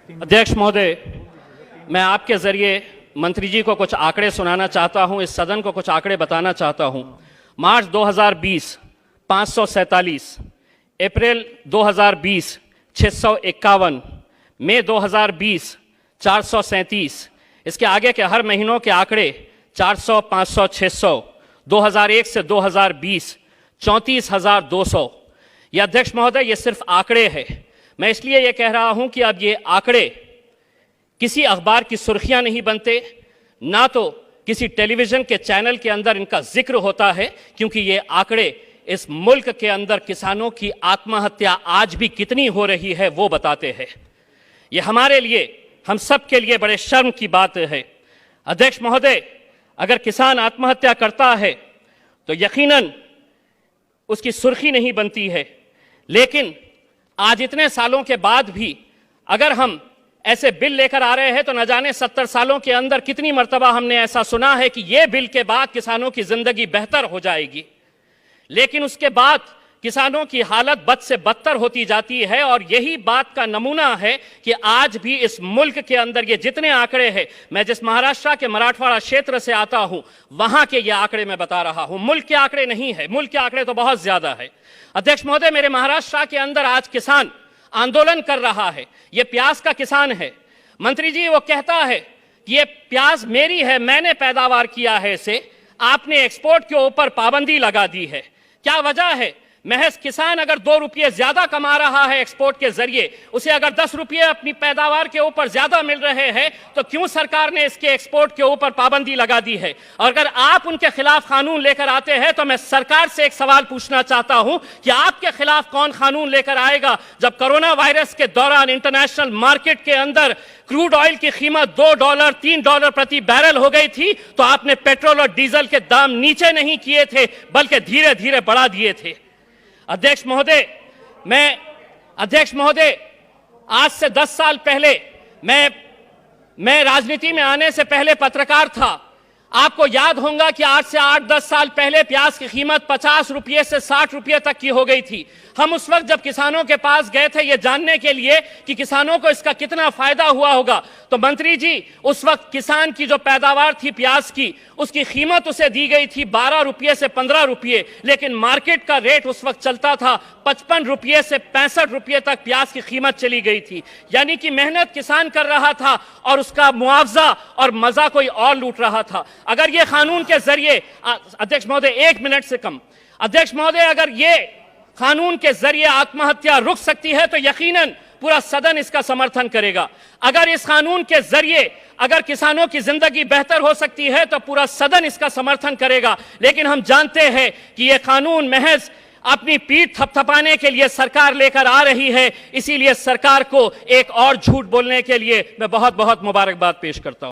अध्यक्ष महोदय, मैं आपके जरिए मंत्री जी को कुछ आंकड़े सुनाना चाहता हूं, इस सदन को कुछ आंकड़े बताना चाहता हूं। मार्च 2020 547, अप्रैल 2020 651, मई 2020 437, इसके आगे के हर महीनों के आंकड़े 400, 500, 600, 2001 से 2020 34,200। यह अध्यक्ष महोदय, ये सिर्फ आंकड़े हैं। मैं इसलिए ये कह रहा हूं कि अब ये आंकड़े किसी अखबार की सुर्खियां नहीं बनते, ना तो किसी टेलीविजन के चैनल के अंदर इनका जिक्र होता है, क्योंकि ये आंकड़े इस मुल्क के अंदर किसानों की आत्महत्या आज भी कितनी हो रही है वो बताते हैं। ये हमारे लिए, हम सब के लिए बड़े शर्म की बात है। अध्यक्ष महोदय, अगर किसान आत्महत्या करता है तो यकीनन उसकी सुर्खी नहीं बनती है, लेकिन आज इतने सालों के बाद भी अगर हम ऐसे बिल लेकर आ रहे हैं तो न जाने 70 सालों के अंदर कितनी मर्तबा हमने ऐसा सुना है कि ये बिल के बाद किसानों की जिंदगी बेहतर हो जाएगी, लेकिन उसके बाद किसानों की हालत बद से बदतर होती जाती है। और यही बात का नमूना है कि आज भी इस मुल्क के अंदर ये जितने आंकड़े हैं, मैं जिस महाराष्ट्र के मराठवाड़ा क्षेत्र से आता हूं वहां के ये आंकड़े मैं बता रहा हूं, मुल्क के आंकड़े नहीं है, मुल्क के आंकड़े तो बहुत ज्यादा है। अध्यक्ष महोदय, मेरे महाराष्ट्र के अंदर आज किसान आंदोलन कर रहा है, ये प्याज का किसान है। मंत्री जी वो कहता है कि ये प्याज मेरी है, मैंने पैदावार किया है इसे, आपने एक्सपोर्ट के ऊपर पाबंदी लगा दी है। क्या वजह है? महज किसान अगर 2 रुपये ज्यादा कमा रहा है एक्सपोर्ट के जरिए, उसे अगर 10 रुपये अपनी पैदावार के ऊपर ज्यादा मिल रहे हैं, तो क्यों सरकार ने इसके एक्सपोर्ट के ऊपर पाबंदी लगा दी है? और अगर आप उनके खिलाफ कानून लेकर आते हैं तो मैं सरकार से एक सवाल पूछना चाहता हूं कि आपके खिलाफ कौन कानून लेकर आएगा? जब कोरोना वायरस के दौरान इंटरनेशनल मार्केट के अंदर क्रूड ऑयल की कीमत $2, $3 प्रति बैरल हो गई थी, तो आपने पेट्रोल और डीजल के दाम नीचे नहीं किए थे, बल्कि धीरे धीरे बढ़ा दिए थे। अध्यक्ष महोदय, आज से 10 साल पहले मैं राजनीति में आने से पहले पत्रकार था। आपको याद होगा कि आज से 8-10 साल पहले प्याज की कीमत 50 रुपये से 60 रुपये तक की हो गई थी। हम उस वक्त जब किसानों के पास गए थे ये जानने के लिए कि किसानों को इसका कितना फायदा हुआ होगा, तो मंत्री जी उस वक्त किसान की जो पैदावार थी प्याज की, उसकी कीमत उसे दी गई थी 12 रुपये से 15 रुपये, लेकिन मार्केट का रेट उस वक्त चलता था 55 रुपये से 65 रुपये तक प्याज की कीमत चली गई थी। यानी कि मेहनत किसान कर रहा था और उसका मुआवजा और मजा कोई और लूट रहा था। अगर ये कानून के जरिए, अध्यक्ष महोदय 1 मिनट से कम, अध्यक्ष महोदय, अगर ये कानून के जरिए आत्महत्या रुक सकती है तो यकीनन पूरा सदन इसका समर्थन करेगा। अगर इस कानून के जरिए अगर किसानों की जिंदगी बेहतर हो सकती है तो पूरा सदन इसका समर्थन करेगा। लेकिन हम जानते हैं कि यह कानून महज अपनी पीठ थपथपाने के लिए सरकार लेकर आ रही है, इसीलिए सरकार को एक और झूठ बोलने के लिए मैं बहुत बहुत मुबारकबाद पेश करता हूं।